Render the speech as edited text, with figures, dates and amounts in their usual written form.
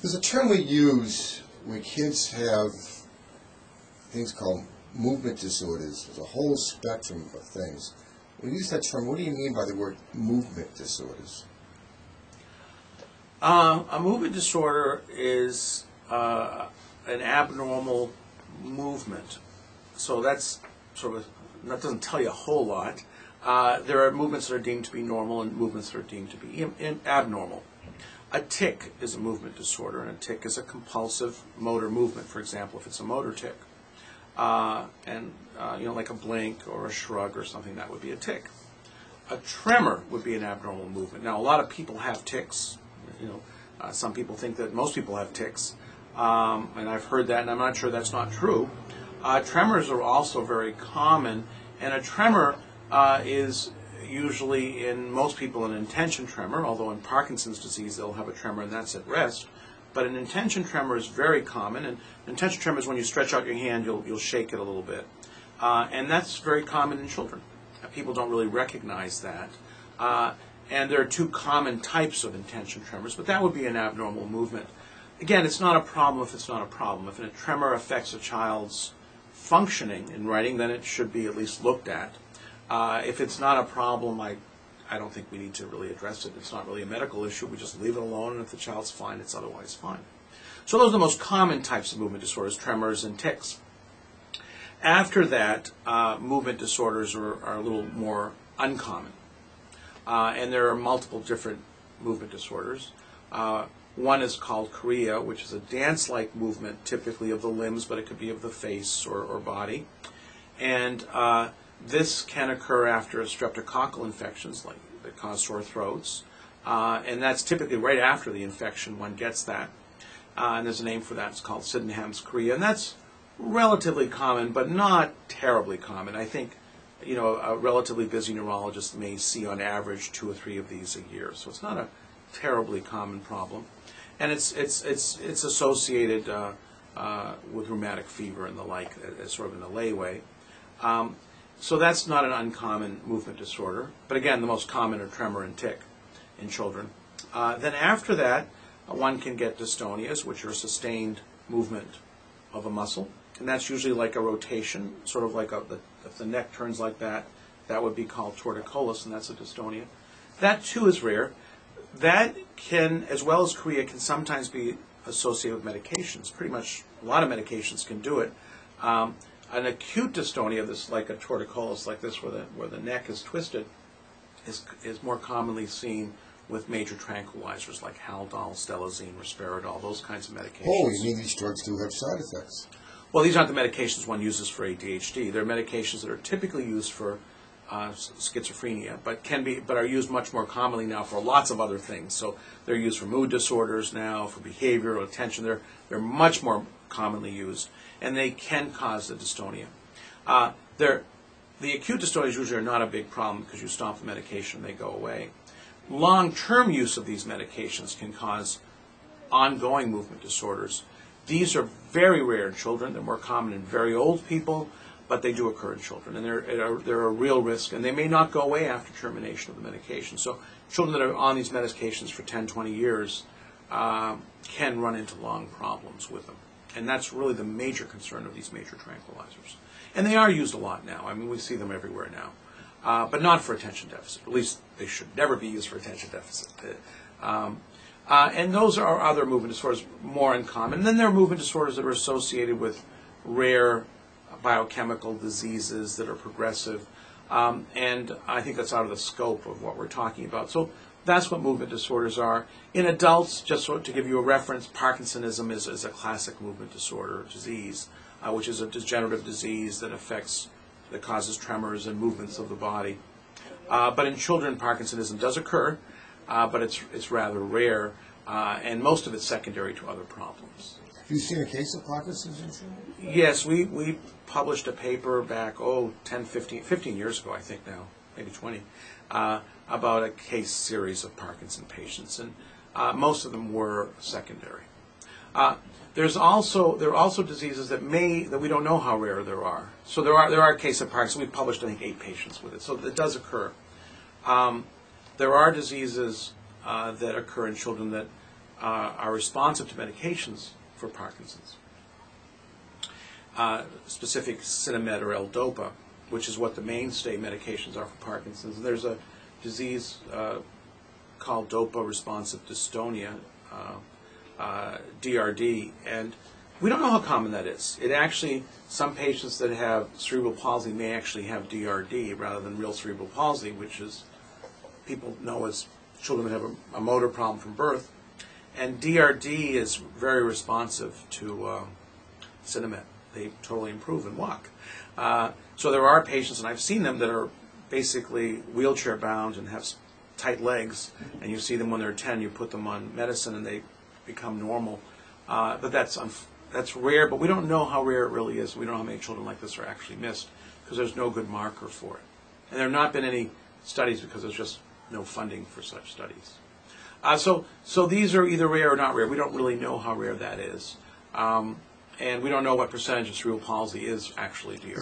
There's a term we use when kids have things called movement disorders. There's a whole spectrum of things. When you use that term, what do you mean by the word movement disorders? A movement disorder is an abnormal movement. So that's sort of, that doesn't tell you a whole lot. There are movements that are deemed to be normal and movements that are deemed to be abnormal. A tic is a movement disorder, and a tic is a compulsive motor movement, for example, if it's a motor tic. Like a blink or a shrug or something, that would be a tic. A tremor would be an abnormal movement. Now, a lot of people have tics. Some people think that most people have tics, and I've heard that, and I'm not sure that's not true. Tremors are also very common, and a tremor is usually, in most people, an intention tremor, although in Parkinson's disease they'll have a tremor and that's at rest. But an intention tremor is very common, and an intention tremor is when you stretch out your hand, you'll shake it a little bit. And that's very common in children. People don't really recognize that. And there are two common types of intention tremors, but that would be an abnormal movement. Again, it's not a problem if it's not a problem. If a tremor affects a child's functioning in writing, then it should be at least looked at. If it's not a problem, I don't think we need to really address it. It's not really a medical issue. We just leave it alone, and if the child's fine, it's otherwise fine. So those are the most common types of movement disorders, tremors and tics. After that, movement disorders are a little more uncommon. And there are multiple different movement disorders. One is called chorea, which is a dance-like movement, typically of the limbs, but it could be of the face or body. And this can occur after streptococcal infections that cause sore throats. And that's typically right after the infection one gets that. And there's a name for that. It's called Sydenham's chorea. And that's relatively common, but not terribly common. I think a relatively busy neurologist may see on average 2 or 3 of these a year. So it's not a terribly common problem. And it's associated with rheumatic fever and the like, sort of in a lay way. So that's not an uncommon movement disorder. But again, the most common are tremor and tic in children. Then after that, one can get dystonias, which are sustained movement of a muscle. And that's usually like a rotation, sort of like if the neck turns like that, that would be called torticollis, and that's a dystonia. That too is rare. That can, as well as chorea, can sometimes be associated with medications. Pretty much a lot of medications can do it. An acute dystonia, this like a torticollis like this, where the neck is twisted, is more commonly seen with major tranquilizers like Haldol, Stelazine, Risperidol, those kinds of medications. Oh, you mean these drugs do have side effects? Well, these aren't the medications one uses for ADHD. They're medications that are typically used for schizophrenia, but are used much more commonly now for lots of other things. So they're used for mood disorders now, for behavioral attention. They're much more commonly used, and they can cause the dystonia. The acute dystonias usually are not a big problem because you stop the medication and they go away. Long-term use of these medications can cause ongoing movement disorders. These are very rare in children. They're more common in very old people, but they do occur in children, and they're a real risk, and they may not go away after termination of the medication. So children that are on these medications for 10, 20 years can run into long problems with them. And that's really the major concern of these major tranquilizers. And they are used a lot now. I mean, we see them everywhere now, but not for attention deficit. At least they should never be used for attention deficit. And those are other movement disorders, more uncommon. And then there are movement disorders that are associated with rare biochemical diseases that are progressive. And I think that's out of the scope of what we're talking about. So that's what movement disorders are. In adults, just to give you a reference, Parkinsonism is a classic movement disorder disease, which is a degenerative disease that causes tremors and movements of the body. But in children, Parkinsonism does occur. But it's rather rare, and most of it's secondary to other problems. Have you seen a case of Parkinson's in children? Yes, we published a paper back, 15 years ago, I think now, maybe 20, about a case series of Parkinson patients, and most of them were secondary. There are also diseases that we don't know how rare there are. So there are cases of Parkinson. We published, I think, 8 patients with it. So it does occur. There are diseases that occur in children that are responsive to medications for Parkinson's. Specific Sinemet or L-Dopa, which is what the mainstay medications are for Parkinson's. And there's a disease called dopa-responsive dystonia, DRD, and we don't know how common that is. It actually, some patients that have cerebral palsy may actually have DRD rather than real cerebral palsy, which is, people know as children that have a motor problem from birth. And DRD is very responsive to Sinemet. They totally improve and walk. So there are patients, and I've seen them, that are basically wheelchair bound and have tight legs, and you see them when they're 10, you put them on medicine and they become normal. But that's rare, but we don't know how rare it really is. We don't know how many children like this are actually missed because there's no good marker for it. And there have not been any studies because there's just no funding for such studies. So these are either rare or not rare. We don't really know how rare that is. And we don't know what percentage of cerebral palsy is actually DRD.